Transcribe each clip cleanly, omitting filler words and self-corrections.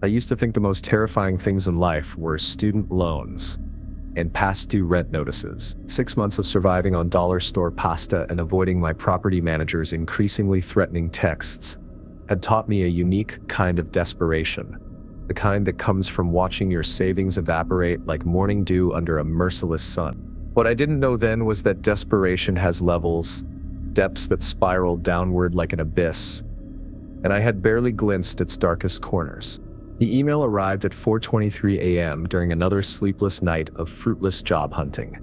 I used to think the most terrifying things in life were student loans and past due rent notices. 6 months of surviving on dollar store pasta and avoiding my property manager's increasingly threatening texts had taught me a unique kind of desperation, the kind that comes from watching your savings evaporate like morning dew under a merciless sun. What I didn't know then was that desperation has levels, depths that spiral downward like an abyss, and I had barely glimpsed its darkest corners. The email arrived at 4:23 a.m. during another sleepless night of fruitless job hunting.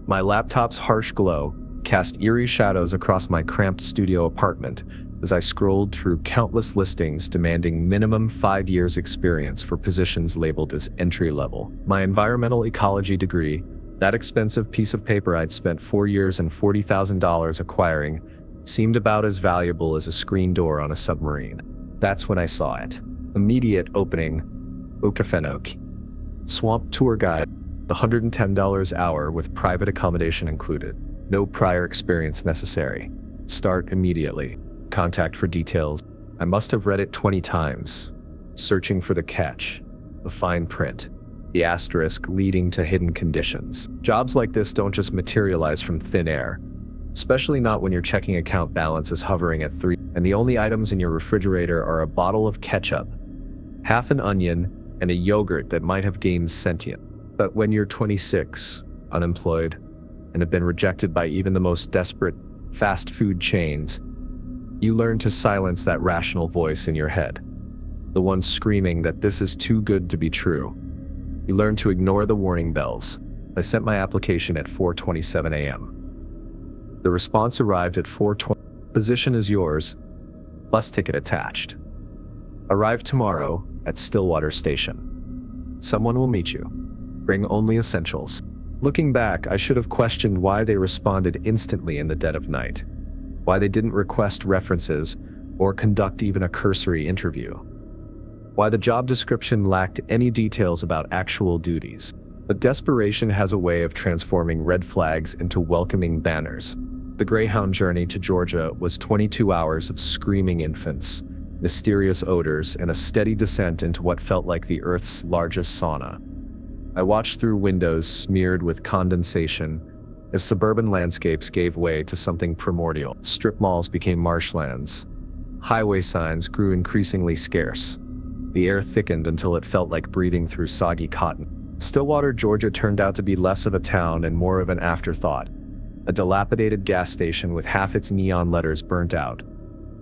My laptop's harsh glow cast eerie shadows across my cramped studio apartment as I scrolled through countless listings demanding minimum 5 years experience for positions labeled as entry-level. My environmental ecology degree, that expensive piece of paper I'd spent 4 years and $40,000 acquiring, seemed about as valuable as a screen door on a submarine. That's when I saw it. Immediate opening, Okefenok. Swamp tour guide, $110 hour with private accommodation included. No prior experience necessary. Start immediately. Contact for details. I must have read it 20 times, searching for the catch, the fine print, the asterisk leading to hidden conditions. Jobs like this don't just materialize from thin air, especially not when your checking account balance is hovering at 3 and the only items in your refrigerator are a bottle of ketchup, half an onion, and a yogurt that might have gained sentience. But when you're 26, unemployed, and have been rejected by even the most desperate fast food chains, you learn to silence that rational voice in your head, the one screaming that this is too good to be true. You learn to ignore the warning bells. I sent my application at 4:27 a.m. The response arrived at 4:20. Position is yours. Bus ticket attached. Arrive tomorrow at Stillwater Station. Someone will meet you. Bring only essentials. Looking back, I should have questioned why they responded instantly in the dead of night, why they didn't request references or conduct even a cursory interview, why the job description lacked any details about actual duties. But desperation has a way of transforming red flags into welcoming banners. The Greyhound journey to Georgia was 22 hours of screaming infants, mysterious odors, and a steady descent into what felt like the Earth's largest sauna. I watched through windows smeared with condensation as suburban landscapes gave way to something primordial. Strip malls became marshlands. Highway signs grew increasingly scarce. The air thickened until it felt like breathing through soggy cotton. Stillwater, Georgia turned out to be less of a town and more of an afterthought. A dilapidated gas station with half its neon letters burnt out.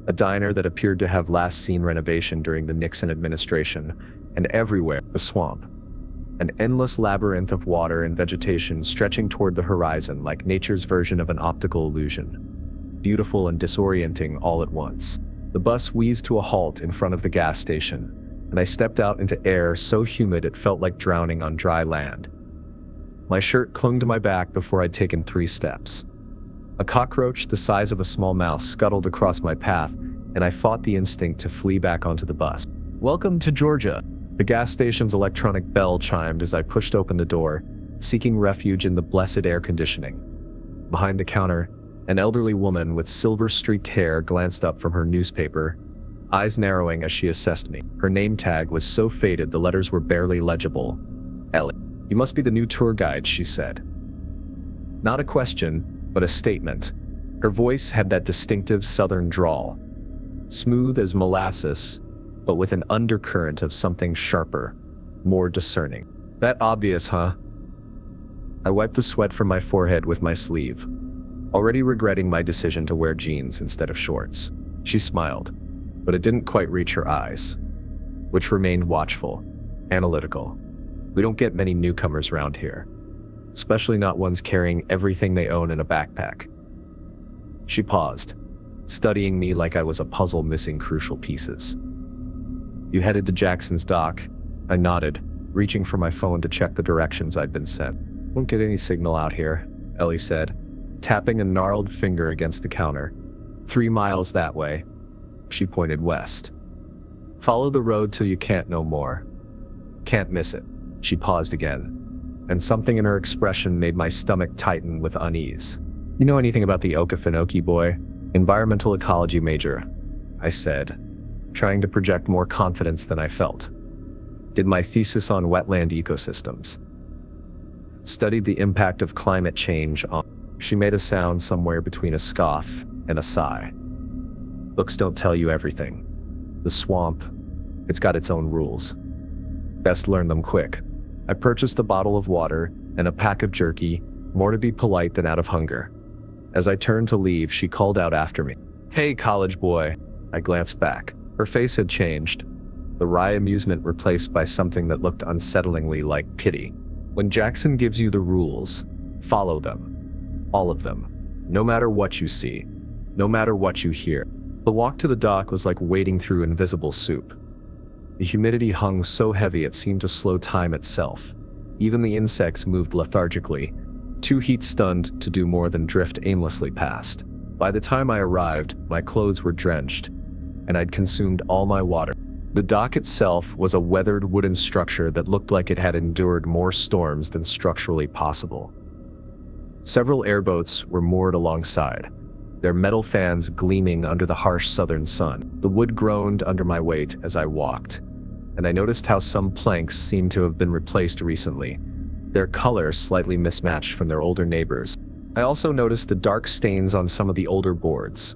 A diner that appeared to have last seen renovation during the Nixon administration, and everywhere, the swamp. An endless labyrinth of water and vegetation stretching toward the horizon like nature's version of an optical illusion. Beautiful and disorienting all at once. The bus wheezed to a halt in front of the gas station, and I stepped out into air so humid it felt like drowning on dry land. My shirt clung to my back before I'd taken 3 steps. A cockroach the size of a small mouse scuttled across my path, and I fought the instinct to flee back onto the bus. Welcome to Georgia. The gas station's electronic bell chimed as I pushed open the door, seeking refuge in the blessed air conditioning. Behind the counter, an elderly woman with silver-streaked hair glanced up from her newspaper, eyes narrowing as she assessed me. Her name tag was so faded the letters were barely legible. Ellie. You must be the new tour guide, she said. Not a question, but a statement. Her voice had that distinctive southern drawl, smooth as molasses, but with an undercurrent of something sharper, more discerning. That obvious, huh? I wiped the sweat from my forehead with my sleeve, already regretting my decision to wear jeans instead of shorts. She smiled, but it didn't quite reach her eyes, which remained watchful, analytical. We don't get many newcomers around here, especially not ones carrying everything they own in a backpack. She paused, studying me like I was a puzzle missing crucial pieces. You headed to Jackson's Dock? I nodded, reaching for my phone to check the directions I'd been sent. Won't get any signal out here, Ellie said, tapping a gnarled finger against the counter. 3 miles that way. She pointed west. Follow the road till you can't no more. Can't miss it. She paused again, and something in her expression made my stomach tighten with unease. You know anything about the Okefenok boy? Environmental ecology major, I said, trying to project more confidence than I felt. Did my thesis on wetland ecosystems. Studied the impact of climate change on. She made a sound somewhere between a scoff and a sigh. Books don't tell you everything. The swamp, it's got its own rules. Best learn them quick. I purchased a bottle of water and a pack of jerky, more to be polite than out of hunger. As I turned to leave, she called out after me. "Hey, college boy." I glanced back. Her face had changed, the wry amusement replaced by something that looked unsettlingly like pity. When Jackson gives you the rules, follow them. All of them. No matter what you see. No matter what you hear. The walk to the dock was like wading through invisible soup. The humidity hung so heavy it seemed to slow time itself. Even the insects moved lethargically, too heat-stunned to do more than drift aimlessly past. By the time I arrived, my clothes were drenched, and I'd consumed all my water. The dock itself was a weathered wooden structure that looked like it had endured more storms than structurally possible. Several airboats were moored alongside, their metal fans gleaming under the harsh southern sun. The wood groaned under my weight as I walked, and I noticed how some planks seemed to have been replaced recently, their color slightly mismatched from their older neighbors. I also noticed the dark stains on some of the older boards,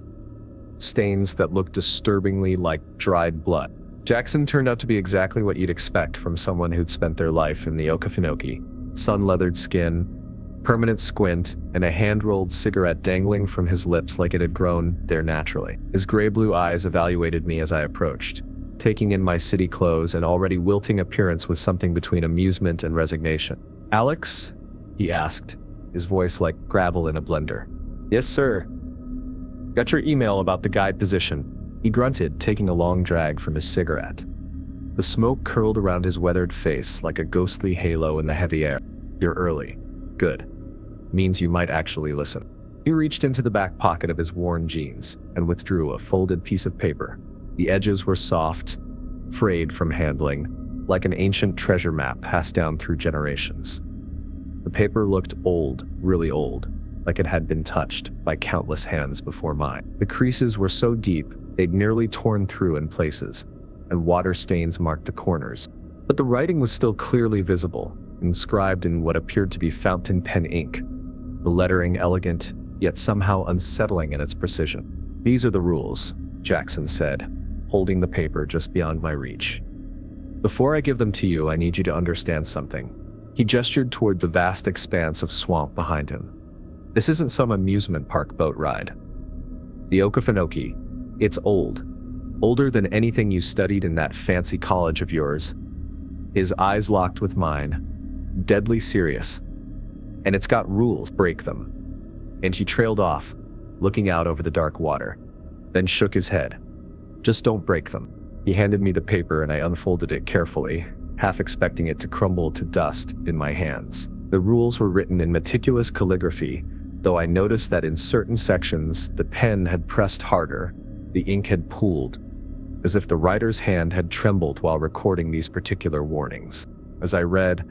stains that looked disturbingly like dried blood. Jackson turned out to be exactly what you'd expect from someone who'd spent their life in the Okefenokee. Sun-leathered skin, permanent squint, and a hand-rolled cigarette dangling from his lips like it had grown there naturally. His gray-blue eyes evaluated me as I approached, taking in my city clothes and already wilting appearance with something between amusement and resignation. "Alex?" he asked, his voice like gravel in a blender. "Yes, sir. Got your email about the guide position," he grunted, taking a long drag from his cigarette. The smoke curled around his weathered face like a ghostly halo in the heavy air. "You're early. Good. Means you might actually listen." He reached into the back pocket of his worn jeans and withdrew a folded piece of paper. The edges were soft, frayed from handling, like an ancient treasure map passed down through generations. The paper looked old, really old, like it had been touched by countless hands before mine. The creases were so deep, they'd nearly torn through in places, and water stains marked the corners. But the writing was still clearly visible, inscribed in what appeared to be fountain pen ink, the lettering elegant, yet somehow unsettling in its precision. "These are the rules," Jackson said, holding the paper just beyond my reach. "Before I give them to you, I need you to understand something." He gestured toward the vast expanse of swamp behind him. "This isn't some amusement park boat ride. The Okefenokee, it's old. Older than anything you studied in that fancy college of yours." His eyes locked with mine, deadly serious. "And it's got rules. Break them." And he trailed off, looking out over the dark water, then shook his head. "Just don't break them." He handed me the paper and I unfolded it carefully, half expecting it to crumble to dust in my hands. The rules were written in meticulous calligraphy, though I noticed that in certain sections the pen had pressed harder, the ink had pooled, as if the writer's hand had trembled while recording these particular warnings. As I read,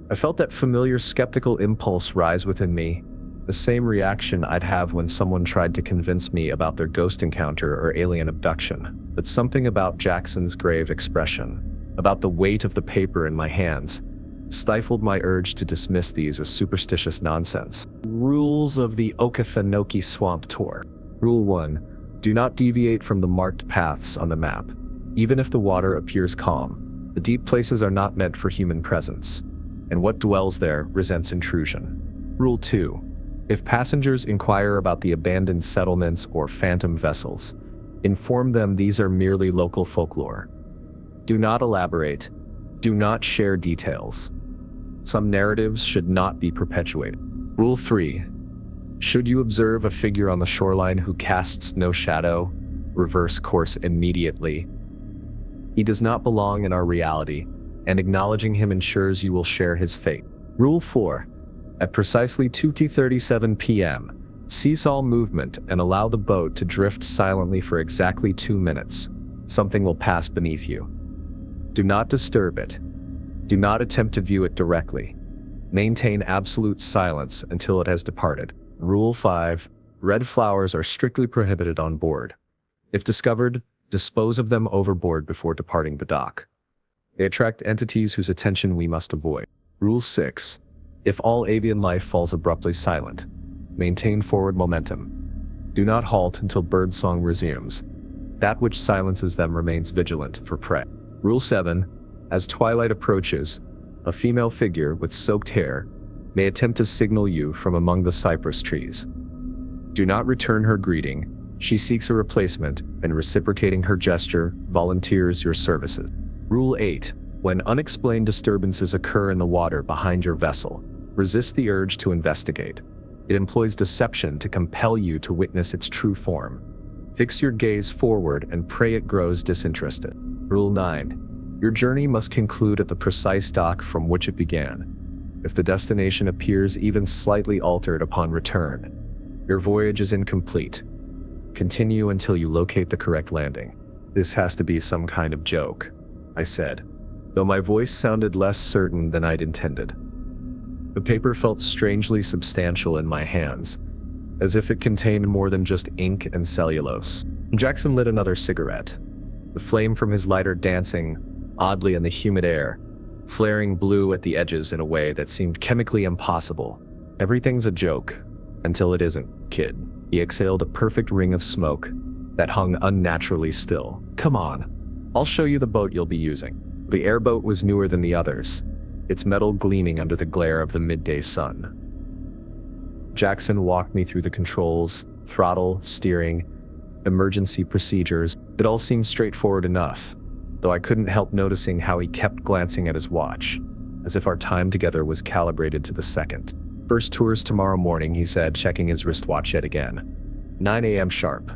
I felt that familiar skeptical impulse rise within me, the same reaction I'd have when someone tried to convince me about their ghost encounter or alien abduction. But something about Jackson's grave expression, about the weight of the paper in my hands, stifled my urge to dismiss these as superstitious nonsense. Rules of the Okefenokee Swamp Tour. Rule 1. Do not deviate from the marked paths on the map. Even if the water appears calm, the deep places are not meant for human presence, and what dwells there resents intrusion. Rule 2. If passengers inquire about the abandoned settlements or phantom vessels, inform them these are merely local folklore. Do not elaborate. Do not share details. Some narratives should not be perpetuated. Rule 3. Should you observe a figure on the shoreline who casts no shadow, reverse course immediately. He does not belong in our reality, and acknowledging him ensures you will share his fate. Rule 4. At precisely 2:37 p.m., cease all movement and allow the boat to drift silently for exactly 2 minutes. Something will pass beneath you. Do not disturb it. Do not attempt to view it directly. Maintain absolute silence until it has departed. Rule 5. Red flowers are strictly prohibited on board. If discovered, dispose of them overboard before departing the dock. They attract entities whose attention we must avoid. Rule 6. If all avian life falls abruptly silent, maintain forward momentum. Do not halt until birdsong resumes. That which silences them remains vigilant for prey. Rule 7. As twilight approaches, a female figure with soaked hair may attempt to signal you from among the cypress trees. Do not return her greeting. She seeks a replacement, and reciprocating her gesture volunteers your services. Rule 8. When unexplained disturbances occur in the water behind your vessel, resist the urge to investigate. It employs deception to compel you to witness its true form. Fix your gaze forward and pray it grows disinterested. Rule 9. Your journey must conclude at the precise dock from which it began. If the destination appears even slightly altered upon return, your voyage is incomplete. Continue until you locate the correct landing. This has to be some kind of joke, I said, though my voice sounded less certain than I'd intended. The paper felt strangely substantial in my hands, as if it contained more than just ink and cellulose. Jackson lit another cigarette, the flame from his lighter dancing oddly in the humid air, flaring blue at the edges in a way that seemed chemically impossible. Everything's a joke, until it isn't, kid. He exhaled a perfect ring of smoke that hung unnaturally still. Come on, I'll show you the boat you'll be using. The airboat was newer than the others, its metal gleaming under the glare of the midday sun. Jackson walked me through the controls, throttle, steering, emergency procedures. It all seemed straightforward enough, though I couldn't help noticing how he kept glancing at his watch, as if our time together was calibrated to the second. First tours tomorrow morning, he said, checking his wristwatch yet again. 9 a.m. sharp.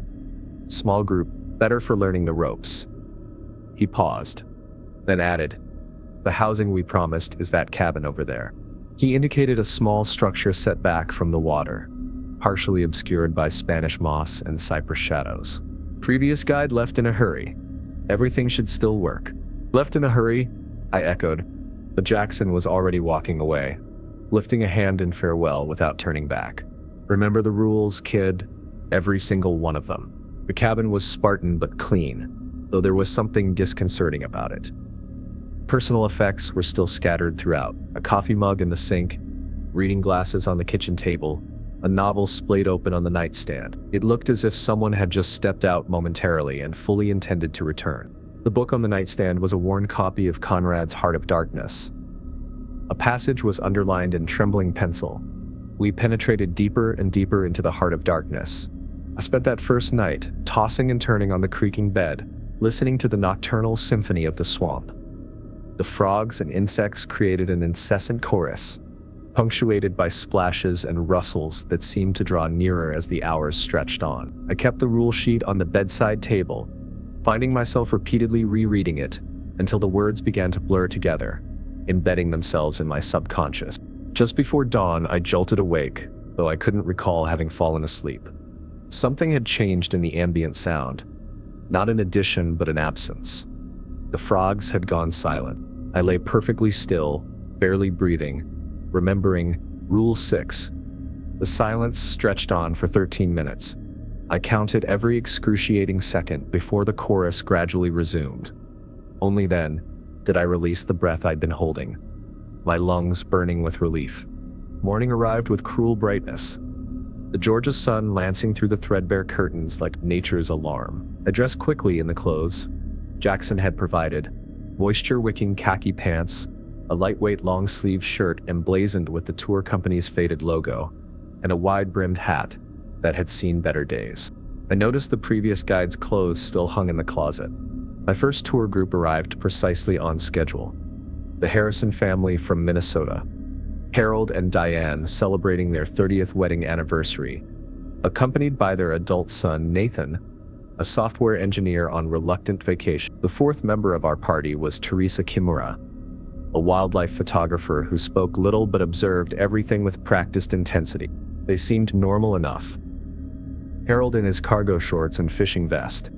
Small group, better for learning the ropes. He paused, then added, the housing we promised is that cabin over there. He indicated a small structure set back from the water, partially obscured by Spanish moss and cypress shadows. Previous guide left in a hurry. Everything should still work. Left in a hurry? I echoed, but Jackson was already walking away, lifting a hand in farewell without turning back. Remember the rules, kid. Every single one of them. The cabin was Spartan but clean, though there was something disconcerting about it. Personal effects were still scattered throughout. A coffee mug in the sink, reading glasses on the kitchen table, a novel splayed open on the nightstand. It looked as if someone had just stepped out momentarily and fully intended to return. The book on the nightstand was a worn copy of Conrad's Heart of Darkness. A passage was underlined in trembling pencil. We penetrated deeper and deeper into the heart of darkness. I spent that first night, tossing and turning on the creaking bed, listening to the nocturnal symphony of the swamp. The frogs and insects created an incessant chorus, punctuated by splashes and rustles that seemed to draw nearer as the hours stretched on. I kept the rule sheet on the bedside table, finding myself repeatedly rereading it until the words began to blur together, embedding themselves in my subconscious. Just before dawn, I jolted awake, though I couldn't recall having fallen asleep. Something had changed in the ambient sound, not an addition but an absence. The frogs had gone silent. I lay perfectly still, barely breathing, remembering Rule 6. The silence stretched on for 13 minutes. I counted every excruciating second before the chorus gradually resumed. Only then did I release the breath I'd been holding, my lungs burning with relief. Morning arrived with cruel brightness, the Georgia sun lancing through the threadbare curtains like nature's alarm. I dressed quickly in the clothes Jackson had provided, moisture-wicking khaki pants, a lightweight long-sleeve shirt emblazoned with the tour company's faded logo, and a wide-brimmed hat that had seen better days. I noticed the previous guide's clothes still hung in the closet. My first tour group arrived precisely on schedule. The Harrison family from Minnesota, Harold and Diane celebrating their 30th wedding anniversary, accompanied by their adult son Nathan, a software engineer on reluctant vacation. The fourth member of our party was Teresa Kimura, a wildlife photographer who spoke little but observed everything with practiced intensity. They seemed normal enough. Harold in his cargo shorts and fishing vest,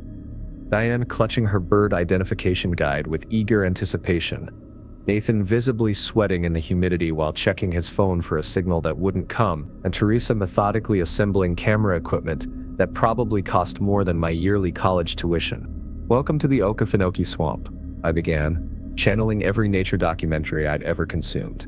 Diane clutching her bird identification guide with eager anticipation, Nathan visibly sweating in the humidity while checking his phone for a signal that wouldn't come, and Teresa methodically assembling camera equipment that probably cost more than my yearly college tuition. Welcome to the Okefenokee Swamp, I began, channeling every nature documentary I'd ever consumed.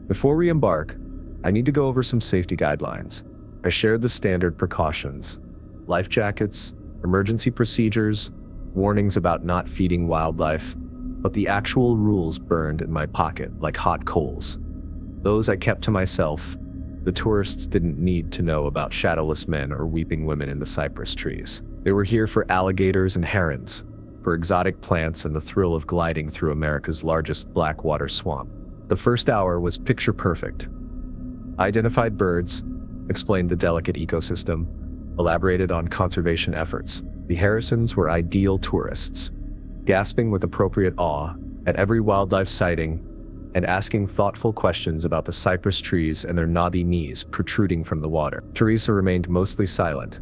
Before we embark, I need to go over some safety guidelines. I shared the standard precautions: life jackets, emergency procedures, warnings about not feeding wildlife, but the actual rules burned in my pocket like hot coals. Those I kept to myself. The tourists didn't need to know about shadowless men or weeping women in the cypress trees. They were here for alligators and herons, for exotic plants and the thrill of gliding through America's largest blackwater swamp. The first hour was picture perfect. I identified birds, explained the delicate ecosystem, elaborated on conservation efforts. The Harrisons were ideal tourists, gasping with appropriate awe at every wildlife sighting and asking thoughtful questions about the cypress trees and their knobby knees protruding from the water. Teresa remained mostly silent,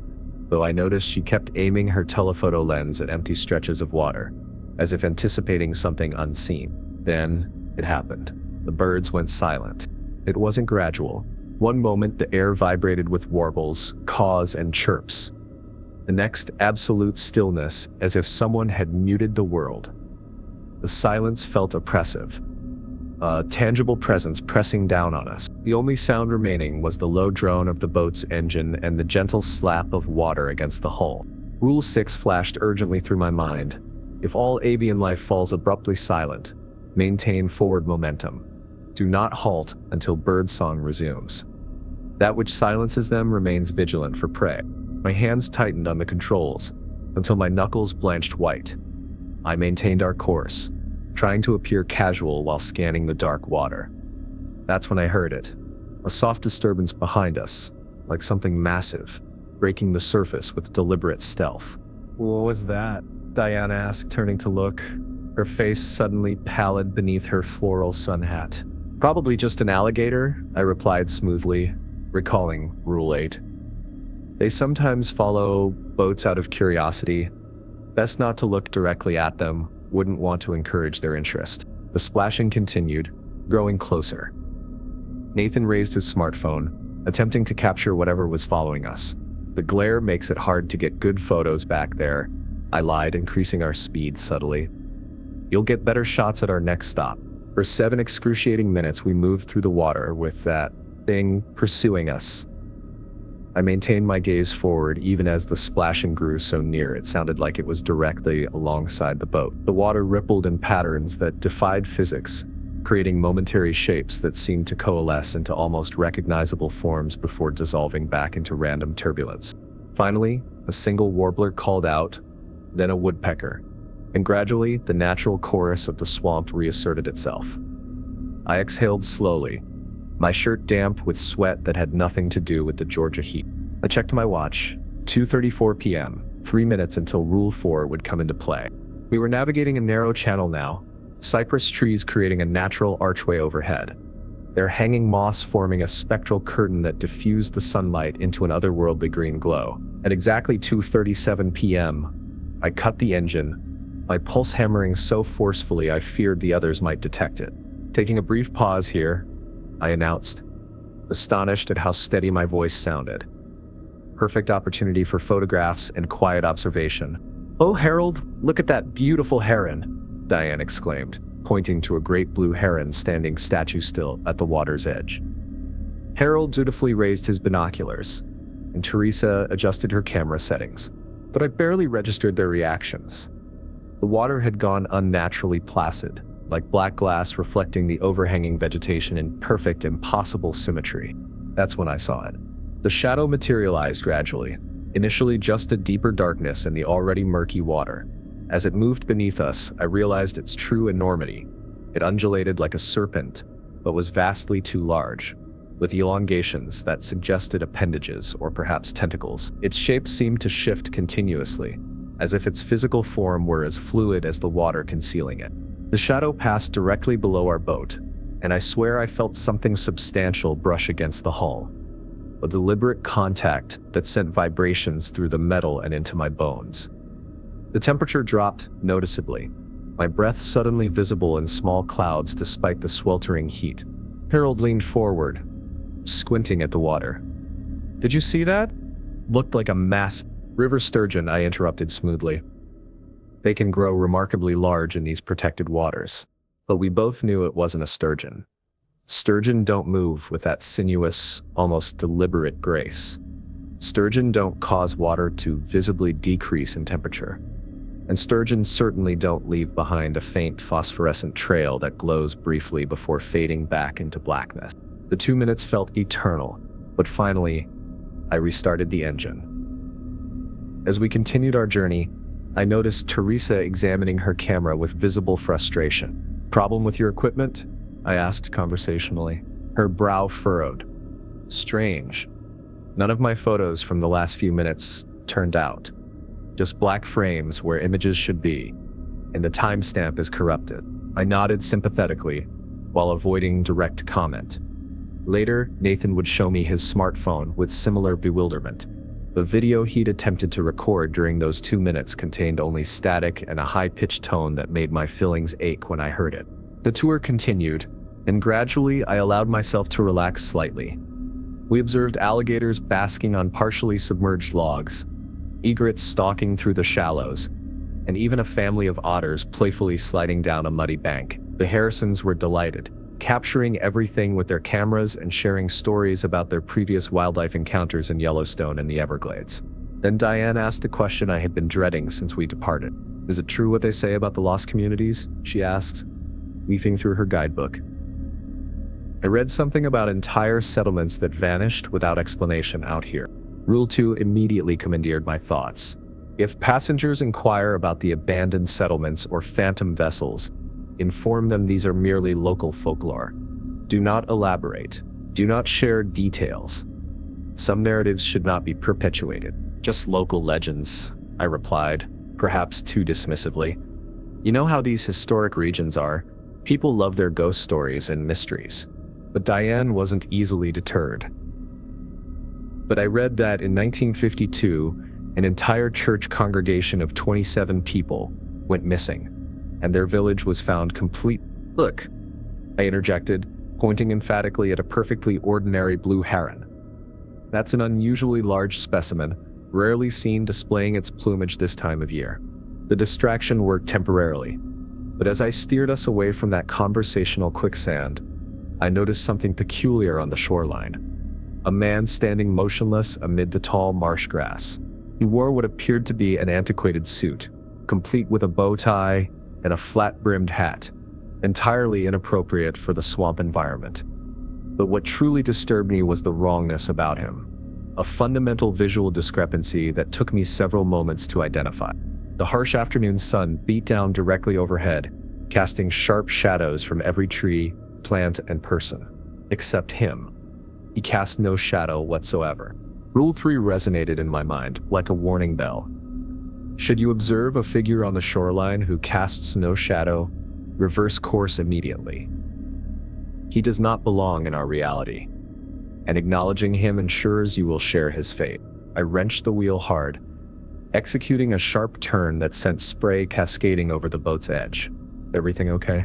though I noticed she kept aiming her telephoto lens at empty stretches of water, as if anticipating something unseen. Then, it happened. The birds went silent. It wasn't gradual. One moment the air vibrated with warbles, caws, and chirps. The next, absolute stillness, as if someone had muted the world. The silence felt oppressive, a tangible presence pressing down on us. The only sound remaining was the low drone of the boat's engine and the gentle slap of water against the hull. Rule 6 flashed urgently through my mind. If all avian life falls abruptly silent, maintain forward momentum. Do not halt until birdsong resumes. That which silences them remains vigilant for prey. My hands tightened on the controls until my knuckles blanched white. I maintained our course, trying to appear casual while scanning the dark water. That's when I heard it. A soft disturbance behind us, like something massive, breaking the surface with deliberate stealth. "What was that?" Diana asked, turning to look, her face suddenly pallid beneath her floral sun hat. "Probably just an alligator," I replied smoothly, recalling Rule 8. They sometimes follow boats out of curiosity. Best not to look directly at them, wouldn't want to encourage their interest. The splashing continued, growing closer. Nathan raised his smartphone, attempting to capture whatever was following us. "The glare makes it hard to get good photos back there," I lied, increasing our speed subtly. "You'll get better shots at our next stop." For 7 excruciating minutes we moved through the water with that thing pursuing us. I maintained my gaze forward even as the splashing grew so near it sounded like it was directly alongside the boat. The water rippled in patterns that defied physics, creating momentary shapes that seemed to coalesce into almost recognizable forms before dissolving back into random turbulence. Finally, a single warbler called out, then a woodpecker, and gradually the natural chorus of the swamp reasserted itself. I exhaled slowly, my shirt damp with sweat that had nothing to do with the Georgia heat. I checked my watch, 2:34 p.m., 3 minutes until Rule 4 would come into play. We were navigating a narrow channel now, cypress trees creating a natural archway overhead, their hanging moss forming a spectral curtain that diffused the sunlight into an otherworldly green glow. At exactly 2:37 p.m., I cut the engine, my pulse hammering so forcefully I feared the others might detect it. Taking a brief pause here, I announced, astonished at how steady my voice sounded. Perfect opportunity for photographs and quiet observation. "Oh, Harold, look at that beautiful heron," Diane exclaimed, pointing to a great blue heron standing statue still at the water's edge. Harold dutifully raised his binoculars, and Teresa adjusted her camera settings, but I barely registered their reactions. The water had gone unnaturally placid, like black glass reflecting the overhanging vegetation in perfect, impossible symmetry. That's when I saw it. The shadow materialized gradually, initially just a deeper darkness in the already murky water. As it moved beneath us, I realized its true enormity. It undulated like a serpent, but was vastly too large, with elongations that suggested appendages or perhaps tentacles. Its shape seemed to shift continuously, as if its physical form were as fluid as the water concealing it. The shadow passed directly below our boat, and I swear I felt something substantial brush against the hull. A deliberate contact that sent vibrations through the metal and into my bones. The temperature dropped noticeably, my breath suddenly visible in small clouds despite the sweltering heat. Harold leaned forward, squinting at the water. "Did you see that? Looked like a mass river sturgeon," I interrupted smoothly. "They can grow remarkably large in these protected waters." But we both knew it wasn't a sturgeon. Sturgeon don't move with that sinuous, almost deliberate grace. Sturgeon don't cause water to visibly decrease in temperature. And sturgeons certainly don't leave behind a faint phosphorescent trail that glows briefly before fading back into blackness. The 2 minutes felt eternal, but finally, I restarted the engine. As we continued our journey, I noticed Teresa examining her camera with visible frustration. "Problem with your equipment?" I asked conversationally. Her brow furrowed. Strange. None of my photos from the last few minutes turned out. Just black frames where images should be, and the timestamp is corrupted. I nodded sympathetically, while avoiding direct comment. Later, Nathan would show me his smartphone with similar bewilderment. The video he'd attempted to record during those 2 minutes contained only static and a high-pitched tone that made my fillings ache when I heard it. The tour continued, and gradually I allowed myself to relax slightly. We observed alligators basking on partially submerged logs, egrets stalking through the shallows, and even a family of otters playfully sliding down a muddy bank. The Harrisons were delighted, capturing everything with their cameras and sharing stories about their previous wildlife encounters in Yellowstone and the Everglades. Then Diane asked the question I had been dreading since we departed. "Is it true what they say about the lost communities?" she asked, leafing through her guidebook. "I read something about entire settlements that vanished without explanation out here." Rule 2 immediately commandeered my thoughts. If passengers inquire about the abandoned settlements or phantom vessels, inform them these are merely local folklore. Do not elaborate. Do not share details. Some narratives should not be perpetuated. "Just local legends," I replied, perhaps too dismissively. "You know how these historic regions are. People love their ghost stories and mysteries." But Diane wasn't easily deterred. "But I read that in 1952, an entire church congregation of 27 people went missing, and their village was found complete." "Look," I interjected, pointing emphatically at a perfectly ordinary blue heron. "That's an unusually large specimen, rarely seen displaying its plumage this time of year." The distraction worked temporarily, but as I steered us away from that conversational quicksand, I noticed something peculiar on the shoreline. A man standing motionless amid the tall marsh grass. He wore what appeared to be an antiquated suit, complete with a bow tie and a flat-brimmed hat, entirely inappropriate for the swamp environment. But what truly disturbed me was the wrongness about him, a fundamental visual discrepancy that took me several moments to identify. The harsh afternoon sun beat down directly overhead, casting sharp shadows from every tree, plant, and person. Except him. He cast no shadow whatsoever. Rule 3 resonated in my mind like a warning bell. Should you observe a figure on the shoreline who casts no shadow, reverse course immediately. He does not belong in our reality, and acknowledging him ensures you will share his fate. I wrenched the wheel hard, executing a sharp turn that sent spray cascading over the boat's edge. "Everything okay?"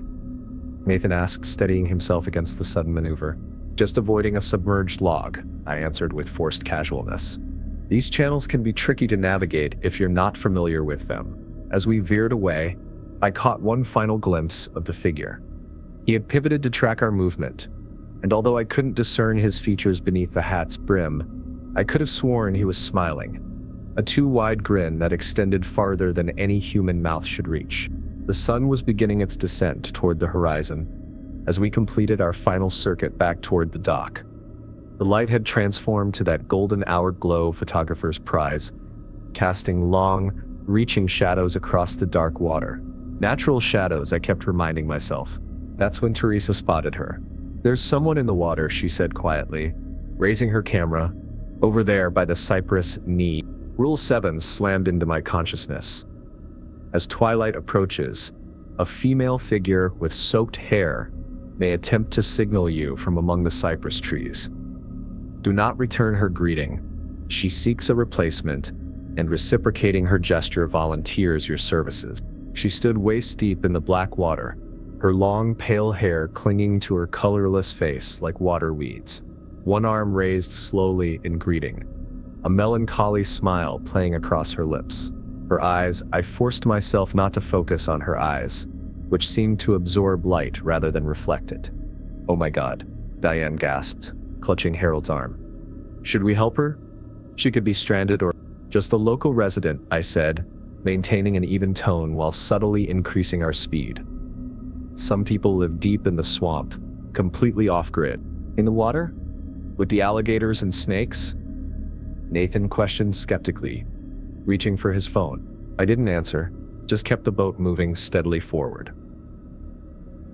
Nathan asked, steadying himself against the sudden maneuver. "Just avoiding a submerged log," I answered with forced casualness. These channels can be tricky to navigate if you're not familiar with them. As we veered away, I caught one final glimpse of the figure. He had pivoted to track our movement, and although I couldn't discern his features beneath the hat's brim, I could have sworn he was smiling. A too-wide grin that extended farther than any human mouth should reach. The sun was beginning its descent toward the horizon as we completed our final circuit back toward the dock. The light had transformed to that golden hour glow photographer's prize, casting long, reaching shadows across the dark water. Natural shadows, I kept reminding myself. That's when Teresa spotted her. "There's someone in the water," she said quietly, raising her camera. "Over there by the cypress knee." Rule 7 slammed into my consciousness. As twilight approaches, a female figure with soaked hair may attempt to signal you from among the cypress trees. Do not return her greeting. She seeks a replacement, and reciprocating her gesture volunteers your services. She stood waist-deep in the black water, her long, pale hair clinging to her colorless face like water weeds. One arm raised slowly in greeting, a melancholy smile playing across her lips. Her eyes, I forced myself not to focus on her eyes, which seemed to absorb light rather than reflect it. "Oh my God," Diane gasped, clutching Harold's arm. "Should we help her? She could be stranded or—" "Just a local resident," I said, maintaining an even tone while subtly increasing our speed. "Some people live deep in the swamp, completely off-grid." "In the water? With the alligators and snakes?" Nathan questioned skeptically, reaching for his phone. I didn't answer, just kept the boat moving steadily forward.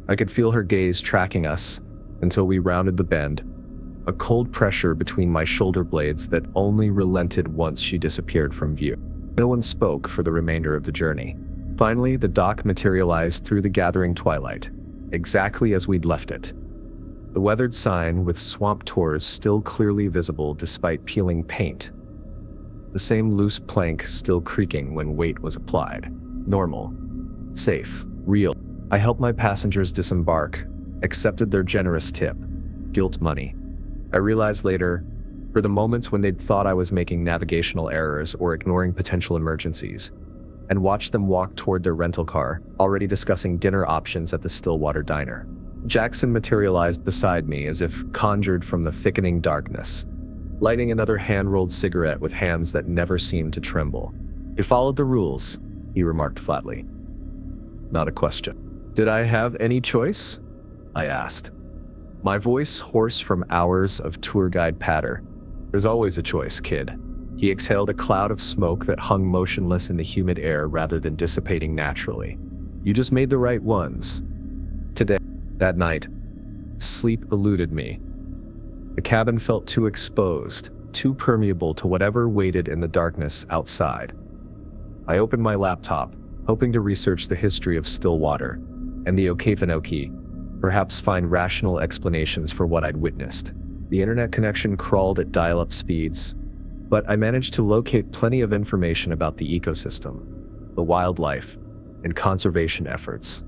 I could feel her gaze tracking us until we rounded the bend, a cold pressure between my shoulder blades that only relented once she disappeared from view. No one spoke for the remainder of the journey. Finally, the dock materialized through the gathering twilight, exactly as we'd left it. The weathered sign with swamp tours still clearly visible despite peeling paint. The same loose plank still creaking when weight was applied. Normal. Safe. Real. I helped my passengers disembark, accepted their generous tip. Guilt money. I realized later, for the moments when they'd thought I was making navigational errors or ignoring potential emergencies, and watched them walk toward their rental car, already discussing dinner options at the Stillwater Diner. Jackson materialized beside me as if conjured from the thickening darkness, lighting another hand-rolled cigarette with hands that never seemed to tremble. "You followed the rules," he remarked flatly. Not a question. "Did I have any choice?" I asked, my voice hoarse from hours of tour guide patter. "There's always a choice, kid." He exhaled a cloud of smoke that hung motionless in the humid air rather than dissipating naturally. "You just made the right ones." Today, that night, sleep eluded me. The cabin felt too exposed, too permeable to whatever waited in the darkness outside. I opened my laptop, hoping to research the history of Stillwater and the Okefenokee, perhaps find rational explanations for what I'd witnessed. The internet connection crawled at dial-up speeds, but I managed to locate plenty of information about the ecosystem, the wildlife, and conservation efforts.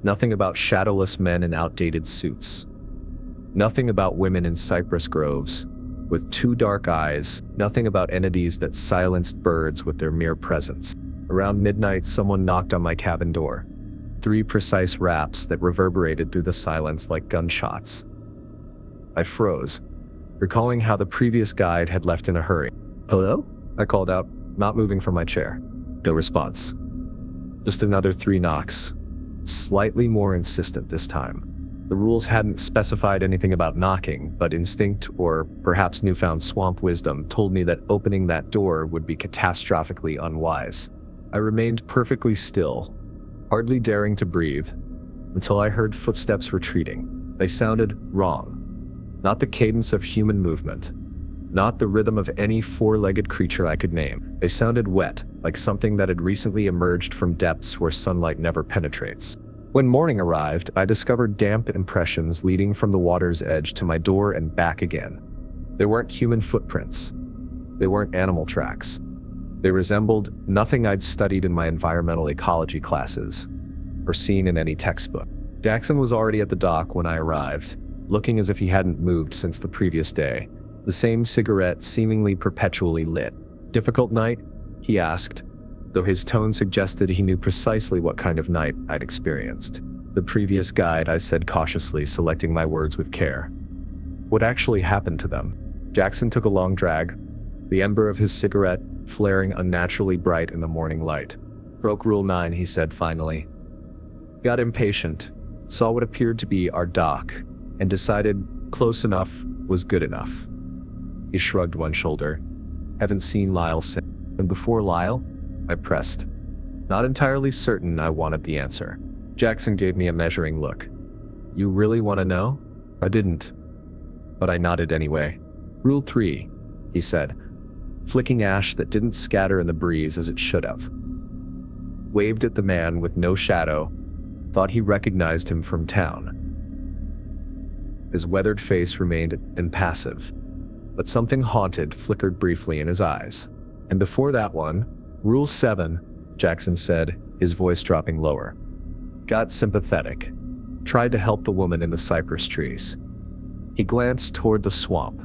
Nothing about shadowless men in outdated suits. Nothing about women in cypress groves with two dark eyes. Nothing about entities that silenced birds with their mere presence. Around midnight, someone knocked on my cabin door. 3 precise raps that reverberated through the silence like gunshots. I froze, recalling how the previous guide had left in a hurry. "Hello?" I called out, not moving from my chair. No response. Just another 3 knocks, slightly more insistent this time. The rules hadn't specified anything about knocking, but instinct, or perhaps newfound swamp wisdom, told me that opening that door would be catastrophically unwise. I remained perfectly still, hardly daring to breathe, until I heard footsteps retreating. They sounded wrong. Not the cadence of human movement. Not the rhythm of any 4-legged creature I could name. They sounded wet, like something that had recently emerged from depths where sunlight never penetrates. When morning arrived, I discovered damp impressions leading from the water's edge to my door and back again. They weren't human footprints. They weren't animal tracks. They resembled nothing I'd studied in my environmental ecology classes, or seen in any textbook. Jackson was already at the dock when I arrived, looking as if he hadn't moved since the previous day, the same cigarette seemingly perpetually lit. "Difficult night?" he asked, though his tone suggested he knew precisely what kind of night I'd experienced. "The previous guide," I said cautiously, selecting my words with care. "What actually happened to them?" Jackson took a long drag, the ember of his cigarette flaring unnaturally bright in the morning light. "Broke Rule 9, he said finally. "Got impatient, saw what appeared to be our dock, and decided close enough was good enough." He shrugged one shoulder. "Haven't seen Lyle since." "And before Lyle?" I pressed, not entirely certain I wanted the answer. Jackson gave me a measuring look. "You really want to know?" I didn't, but I nodded anyway. "Rule 3, he said, flicking ash that didn't scatter in the breeze as it should have. Waved at the man with no shadow, thought he recognized him from town. His weathered face remained impassive, but something haunted flickered briefly in his eyes. "And before that one, Rule 7, Jackson said, his voice dropping lower. "Got sympathetic. Tried to help the woman in the cypress trees." He glanced toward the swamp,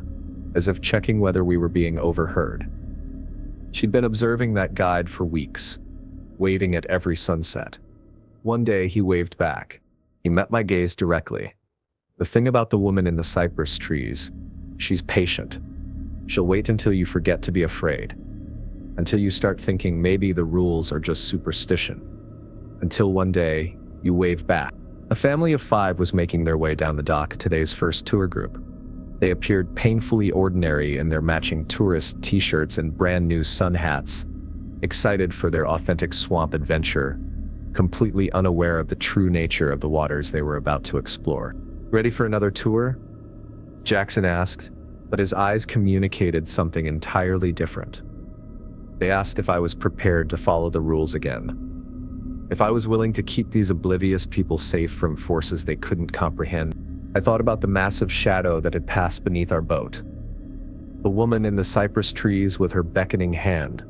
as if checking whether we were being overheard. She'd been observing that guide for weeks, waving at every sunset. One day he waved back. He met my gaze directly. The thing about the woman in the cypress trees, she's patient. She'll wait until you forget to be afraid. Until you start thinking maybe the rules are just superstition. Until one day, you wave back. A family of 5 was making their way down the dock, today's first tour group. They appeared painfully ordinary in their matching tourist t-shirts and brand new sun hats, excited for their authentic swamp adventure, completely unaware of the true nature of the waters they were about to explore. Ready for another tour? Jackson asked, but his eyes communicated something entirely different. They asked if I was prepared to follow the rules again. If I was willing to keep these oblivious people safe from forces they couldn't comprehend. I thought about the massive shadow that had passed beneath our boat. The woman in the cypress trees with her beckoning hand.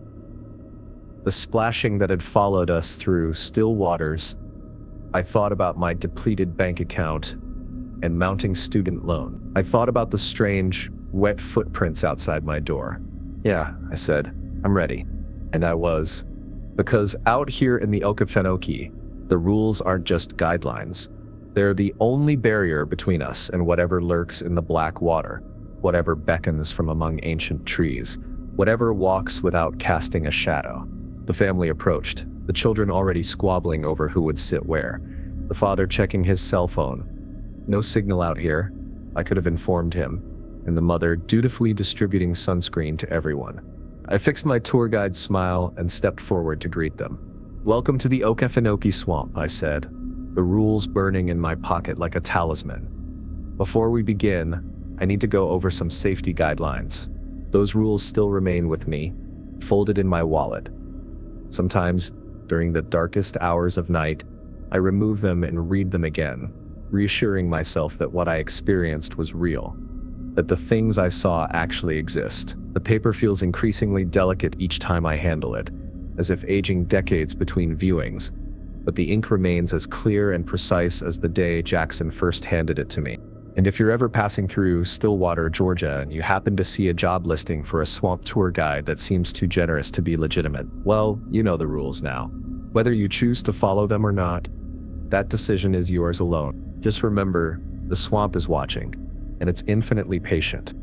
The splashing that had followed us through still waters. I thought about my depleted bank account and mounting student loan. I thought about the strange, wet footprints outside my door. Yeah, I said, I'm ready. And I was. Because out here in the Okefenokee, the rules aren't just guidelines. They're the only barrier between us and whatever lurks in the black water, whatever beckons from among ancient trees, whatever walks without casting a shadow. The family approached, the children already squabbling over who would sit where, the father checking his cell phone. No signal out here, I could have informed him, and the mother dutifully distributing sunscreen to everyone. I fixed my tour guide's smile and stepped forward to greet them. Welcome to the Okefenokee Swamp, I said, the rules burning in my pocket like a talisman. Before we begin, I need to go over some safety guidelines. Those rules still remain with me, folded in my wallet. Sometimes, during the darkest hours of night, I remove them and read them again, reassuring myself that what I experienced was real, that the things I saw actually exist. The paper feels increasingly delicate each time I handle it, as if aging decades between viewings, but the ink remains as clear and precise as the day Jackson first handed it to me. And if you're ever passing through Stillwater, Georgia, and you happen to see a job listing for a swamp tour guide that seems too generous to be legitimate, well, you know the rules now. Whether you choose to follow them or not, that decision is yours alone. Just remember, the swamp is watching, and it's infinitely patient.